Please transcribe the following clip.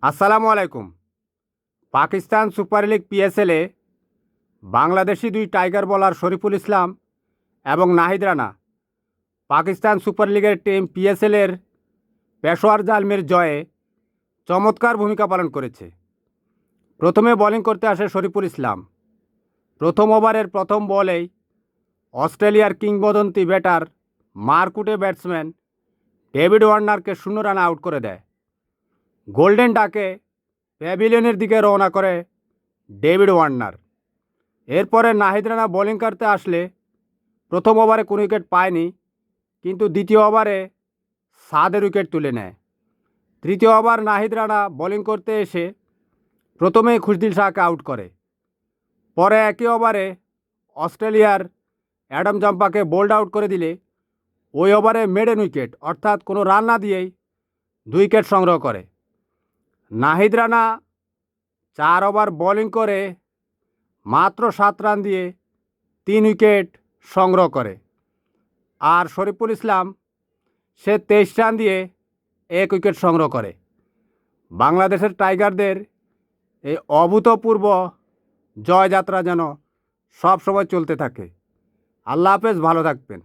আসসালামু আলাইকুম। Pakistan super league পিএসএলে Bangladeshi দুই টাইগার বোলার শরীফুল ইসলাম এবং নাহিদ রানা পাকিস্তান সুপার লিগের টিম পিএসএলের পেশোয়ার জালমির জয়ে চমৎকার ভূমিকা পালন করেছে। প্রথমে বোলিং করতে আসে শরীফুল ইসলাম। প্রথম ওভারের প্রথম বলেই অস্ট্রেলিয়ার কিংবদন্তি ব্যাটার মারকুটে ব্যাটসম্যান ডেভিড ওয়ার্নারকে 0 রানে আউট করে দেয়। গোল্ডেন ডাকে প্যাভিলিয়নের দিকে রওনা করে ডেভিড ওয়ার্নার। এরপরে নাহিদ রানা বোলিং করতে আসলে প্রথম ওভারে কোনো উইকেট পায়নি, কিন্তু দ্বিতীয় ওভারে 7 উইকেট তুলে নেয়। তৃতীয় ওভার নাহিদ রানা বোলিং করতে এসে প্রথমেই খুশদিল শাহকে আউট করে। পরে একই ওভারে অস্ট্রেলিয়ার অ্যাডাম জাম্পাকে বোল্ড আউট করে দিলে ওই ওভারে মেডেন উইকেট অর্থাৎ কোনো রান না দিয়েই 2 উইকেট সংগ্রহ করে। নাহিদ রানা 4 ওভার বোলিং করে মাত্র 7 রান দিয়ে 3 উইকেট সংগ্রহ করে। আর শরীফুল ইসলাম সে 23 রান দিয়ে 1 উইকেট সংগ্রহ করে। বাংলাদেশের টাইগারদের এই অভূতপূর্ব জয়যাত্রা যেন সব সময় চলতে থাকে। আল্লাহ হাফেজ, ভালো থাকবেন।